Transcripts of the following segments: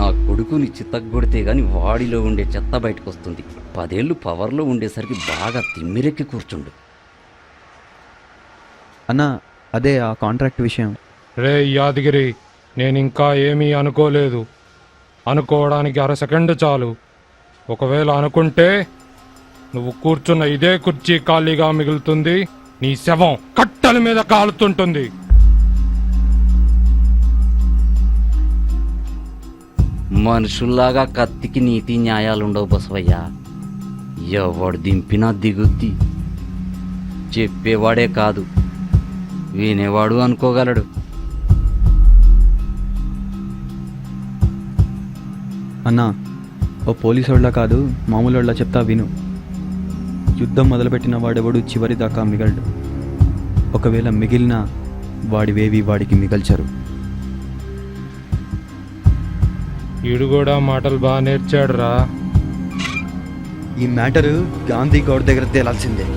నా కొడుకుని చిత్తగొడితే గాని వాడిలో ఉండే చెత్త బయటకు వస్తుంది. 10 ఏళ్ళు పవర్లో ఉండేసరికి బాగా తిమ్మిరెక్కి కూర్చుండు. అన్న అదే ఆ కాంట్రాక్ట్ విషయం. రే యాదగిరి, నేనింకా ఏమీ అనుకోలేదు. అనుకోవడానికి 1/2 సెకండ్ చాలు. ఒకవేళ అనుకుంటే నువ్వు కూర్చున్న ఇదే కుర్చీ ఖాళీగా మిగులుతుంది. నీ శవం కట్టెల మీద కాలుతుంటుంది. మనుషుల్లాగా కత్తికి నీతి న్యాయాలుండవు బసవయ్య. ఎవడు దింపినా దిగుద్ది. చెప్పేవాడే కాదు, వినేవాడు అనుకోగలడు. అన్నా ఓ పోలీసోళ్ళ కాదు మామూలోళ్ళ చెప్తా విను. యుద్ధం మొదలుపెట్టిన వాడెవడు చివరి దాకా మిగలడు. ఒకవేళ మిగిలినా వాడివేవి వాడికి మిగల్చరు. ఈడు కూడా మాటలు బాగా నేర్చాడురా. ఈ మ్యాటరు గాంధీ గౌడ్ దగ్గర తేలాల్సిందే.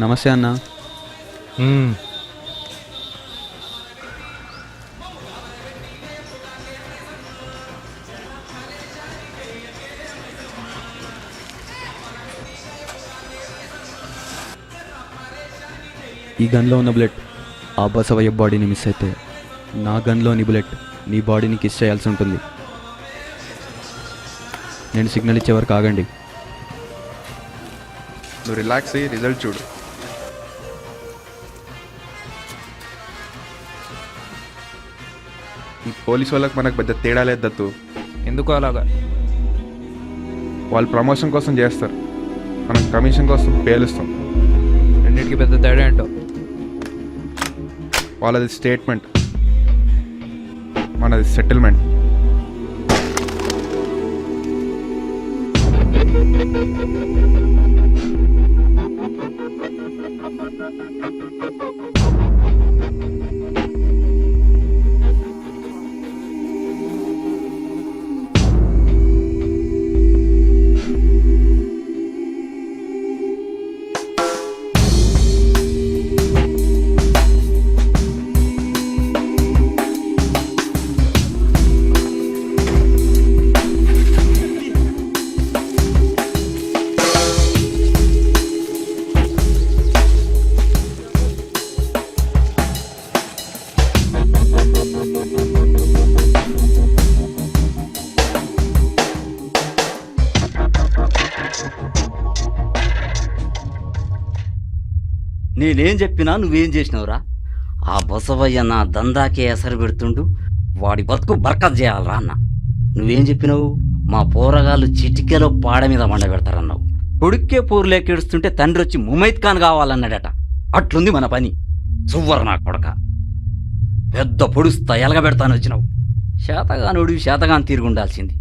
నమస్తే అన్న. ఈ గన్లో ఉన్న బుల్లెట్ ఆ బసవయ్య బాడీని మిస్ అయితే నా గన్లోని బుల్లెట్ నీ బాడీని కిస్ చేయాల్సి ఉంటుంది. నేను సిగ్నల్ ఇచ్చే వరకు ఆగండి. నువ్వు రిలాక్స్ అయ్యి రిజల్ట్ చూడు. ఈ పోలీస్ వాళ్ళకి మనకు పెద్ద తేడా లేదు దత్తు. ఎందుకు అలాగా? వాళ్ళు ప్రమోషన్ కోసం చేస్తారు, మనం కమిషన్ కోసం పేలుస్తాం. రెండింటికి పెద్ద తేడా ఏంటో? వాళ్ళది స్టేట్మెంట్, మనది సెటిల్మెంట్. నేనేం చెప్పినా నువ్వేం చేసినావురా? ఆ బసవయ్య నా దందాకే ఎసరు పెడుతుండు, వాడి బతుకు బర్కత్ చేయాలరా అన్న. నువ్వేం చెప్పినావు? మా పోరగాళ్ళు చిటికెలో పాడ మీద మండ పెడతారన్నావు. కొడుక్కే పోరులేకేడుస్తుంటే తండ్రి వచ్చి ముమైత్ ఖాన్ కావాలన్నాడట. అట్లుంది మన పని. సువ్వరు నా కొడక, పెద్ద పొడుస్తా ఎలగబెడతాను వచ్చినావు. శాతగానుడు శాతగాని తీరుగుండాల్సింది.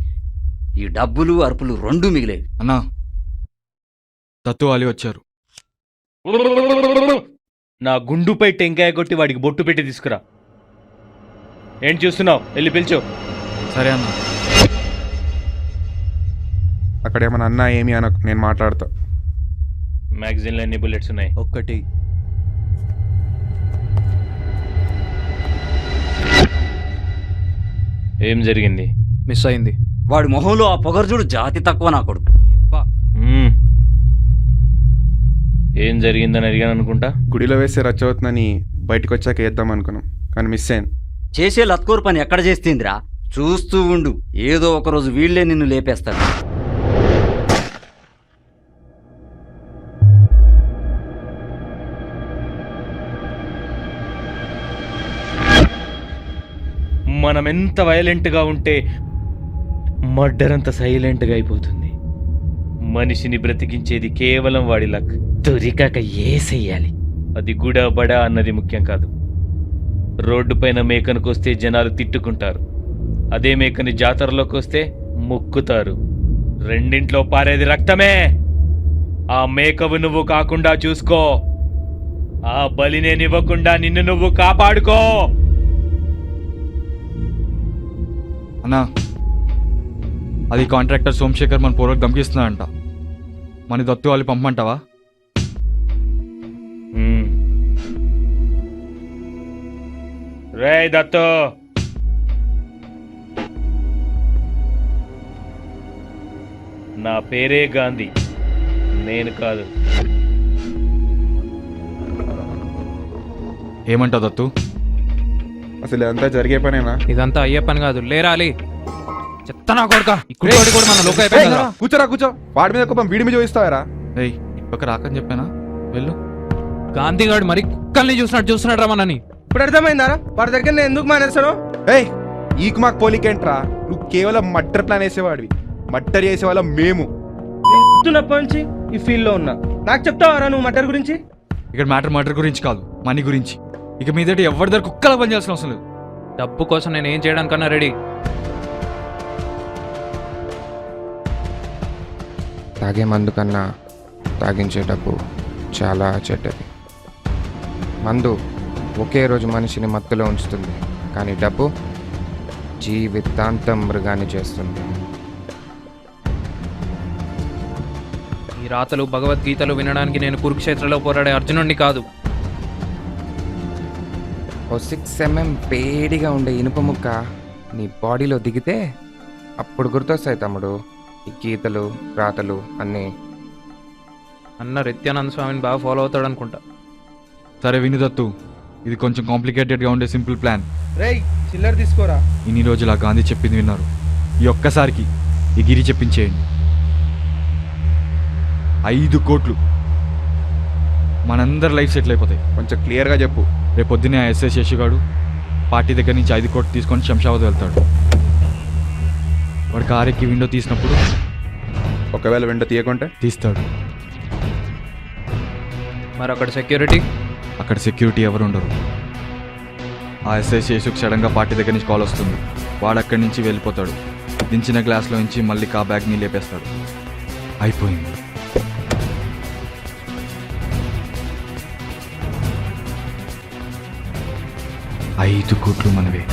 ఈ డబ్బులు అరుపులు రెండూ మిగిలేవి. అన్నా, దత్తు అలీ వచ్చారు. నా గుండుపై టెంకాయ కొట్టి వాడికి బొట్టు పెట్టి తీసుకురా. ఏంటి చూస్తున్నావు? వెళ్ళి పిలిచో. సరే అన్న. అక్కడ ఏమన్నా అన్నా ఏమి అనకు, నేను మాట్లాడతా. మ్యాగజైన్లో ఎన్ని బుల్లెట్స్ ఉన్నాయి? ఒక్కటి. ఏం జరిగింది? మిస్ అయింది. వాడి మొహంలో ఆ పొగర్జుడు జాతి తక్కువ నా కొడుకు. ఏం జరిగిందని అడిగాను అనుకుంటా. గుడిలో వేసే రచ్చవుతుందని బయటకు వచ్చాక వేద్దాం అనుకున్నాం, కానీ మిస్ అయింది. చేసే లత్కోర్ పని ఎక్కడ చేస్తుందిరా? చూస్తూ ఉండు, ఏదో ఒకరోజు వీళ్లే నిన్ను లేపేస్తారు. మనం ఎంత వైలెంట్గా ఉంటే మర్డర్ అంత సైలెంట్గా అయిపోతుంది. మనిషిని బ్రతికించేది కేవలం వాడి లక్. దొరికాక ఏసెయ్యాలి. అది గుడా బడా అన్నది ముఖ్యం కాదు. రోడ్డు పైన మేకను కోస్తే జనాలు తిట్టుకుంటారు, అదే మేకని జాతరలోకి వస్తే మొక్కుతారు. రెండింట్లో పారేది రక్తమే. ఆ మేకవు నువ్వు కాకుండా చూసుకో. ఆ బలినేనివ్వకుండా నిన్ను నువ్వు కాపాడుకో. అన్నా, అది కాంట్రాక్టర్ సోమశేఖర్ మన పూర్వకు ధమ్కిస్తున్నాడంట. మన దత్తు వాళ్ళు పంపమంటావా? రే దత్తు, నా పేరే గాంధీ, నేను కాదు. ఏమంటావు దత్తు? అసలు ఇదంతా జరిగే పనేనా? ఇదంతా అయ్యే పని కాదు. లేరాలి చెత్త నా కొడుక. ఇక్కడ కూడా మన లోక అయిపోయింది కదా. కూర్చోరా కూర్చో. వాడి మీద కోపం వీడి మీద చూపిస్తావారా? ఏయ్, ఇప్పక రాకని చెప్పానా? వెళ్ళు. గాంధీగాడు మరి కుక్కల్ని చూస్తున్నాడు రా మనని. ఇప్పుడు అర్థమైందారా వాడి దగ్గర నేను ఎందుకు మానేస్తాను? ఏయ్, ఈకు మాకు పోలికేంట్రా? నువ్వు కేవలం మర్డర్ ప్లాన్ వేసేవాడివి. మర్డర్ చేసేవాళ్ళం మేము. చిన్నప్పటి నుంచి ఈ ఫీల్డ్ లో ఉన్నా. నాకు చెప్తావారా నువ్వు మర్డర్ గురించి? ఇక్కడ మర్డర్ గురించి కాదు, మనీ గురించి. ఇక మీదటి ఎవరి దగ్గర కుక్కలా పని చేయాల్సిన అవసరం లేదు. డబ్బు కోసం నేను ఏం చేయడానికన్నా రెడీ. తాగే మందు కన్నా తాగించే డబ్బు చాలా చెడ్డది. మందు ఒకే రోజు మనిషిని మత్తులో ఉంచుతుంది, కానీ డబ్బు జీవితాంతం మృగాన్ని చేస్తుంది. ఈ రాతలు భగవద్గీతలు వినడానికి నేను కురుక్షేత్రలో పోరాడే అర్జునుడిని కాదు. ఓ 6 mm వేడిగా ఉండే ఇనుప ముక్క నీ బాడీలో దిగితే అప్పుడు గుర్తొస్తాయి తమ్ముడు ఈ గీతలు రాతలు అన్నీ. అన్న నిత్యానంద స్వామిని బాగా ఫాలో అవుతాడు అనుకుంటా. సరే విను దత్తు, ఇది కొంచెం కాంప్లికేటెడ్గా ఉండే సింపుల్ ప్లాన్. రేయ్ చిల్లర తీసుకోరా. ఇన్ని రోజులు ఆ గాంధీ చెప్పింది విన్నారు. ఈ ఒక్కసారికి ఈ గిరి చెప్పించేయండి. 5 కోట్లు, మనందరి లైఫ్ సెటిల్ అయిపోతాయి. కొంచెం క్లియర్గా చెప్పు. రేపు పొద్దున్నే ఆ ఎస్ఐ శశిగాడు పార్టీ దగ్గర నుంచి 5 కోట్లు తీసుకొని శంషాబాద్ వెళ్తాడు. వాడు కారెక్కి విండో తీసినప్పుడు ఒకవేళ వెంట తీయకుంటే తీస్తాడు. మరి అక్కడ సెక్యూరిటీ? అక్కడ సెక్యూరిటీ ఎవరు ఉండరు. ఆ ఎస్ఐ శేషుకు సడన్గా పార్టీ దగ్గర నుంచి కాల్ వస్తుంది. వాడు అక్కడి నుంచి వెళ్ళిపోతాడు. దించిన గ్లాస్లో నుంచి మళ్ళీ కా బ్యాగ్ని లేపేస్తాడు. అయిపోయింది. ఐదు కోట్లు మనవే.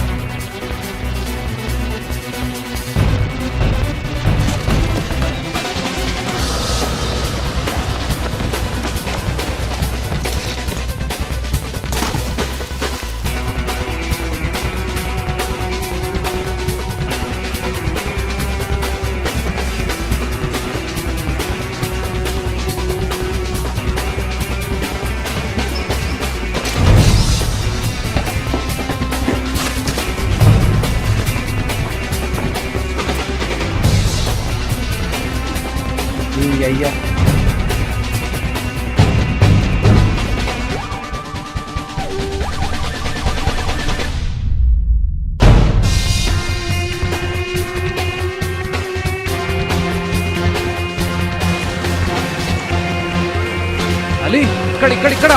అయ్యా అలీ ఇక్కడ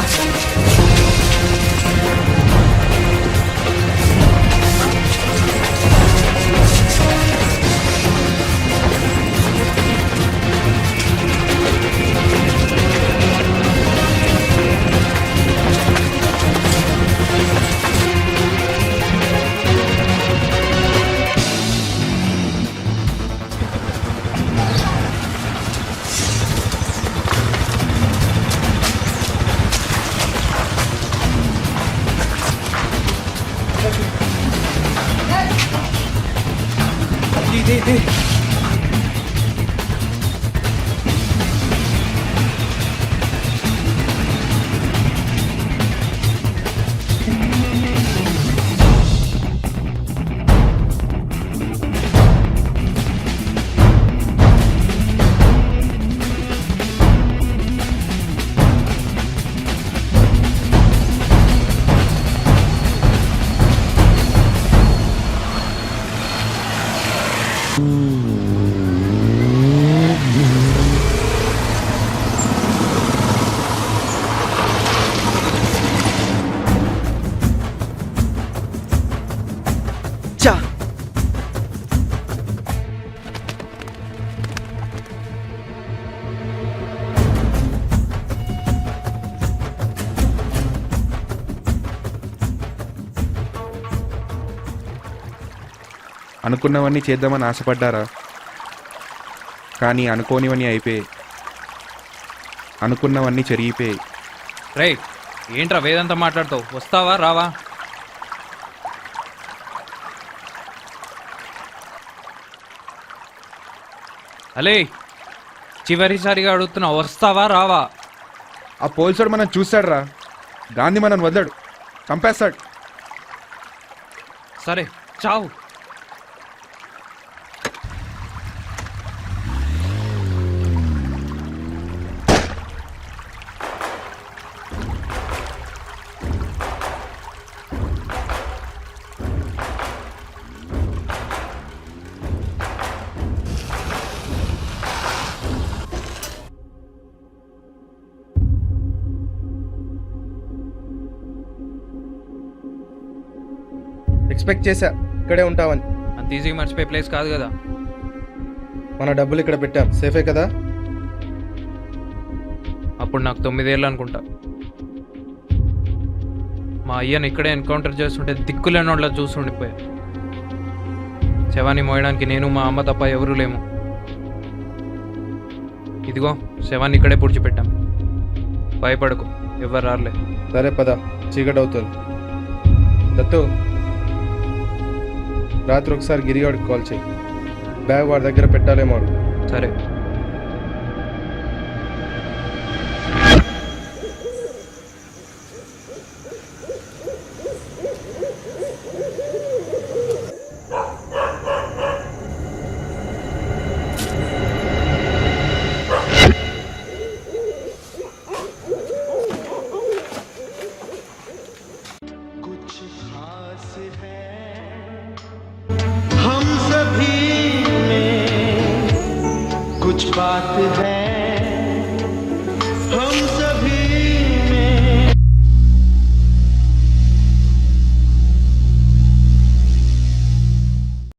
అనుకున్నవన్నీ చేద్దామని ఆశపడ్డారా? కానీ అనుకోనివన్నీ అయిపోయాయి, అనుకున్నవన్నీ జరిగిపోయాయి. రే ఏంట్రా వేదంతా మాట్లాడతావు? వస్తావా రావా? అలే చివరిసారిగా అడుగుతున్నా, వస్తావా రావా? ఆ పోలీసుడు మనం చూస్తాడు రా, గాంధీ మనం వదలడు, చంపేస్తాడు. సరే చావు. ఎక్స్పెక్ట్ చేశా ఇక్కడే ఉంటావని. అంత ఈజీగా మర్చిపోయే ప్లేస్ కాదు కదా. మన డబ్బులు ఇక్కడ పెట్టాం, సేఫే కదా? అప్పుడు నాకు 9 ఏళ్ళు అనుకుంటా. మా అయ్యను ఇక్కడే ఎన్కౌంటర్ చేస్తుంటే దిక్కులేనోళ్ళ చూస్తుండిపోయా. శవాన్ని మోయడానికి నేను మా అమ్మ తప్ప ఎవరూ లేము. ఇదిగో శవాన్ని ఇక్కడే పూడ్చిపెట్టాం. భయపడకు, ఎవరు రాలే. సరే పద, చీకటి అవుతుంది. దత్తు, రాత్రి ఒకసారి గిరిగాడికి కాల్ చేయి. బ్యాగ్ వాడి దగ్గర పెట్టాలేమో అడుగు. సరే. हम सभी में कुछ बात है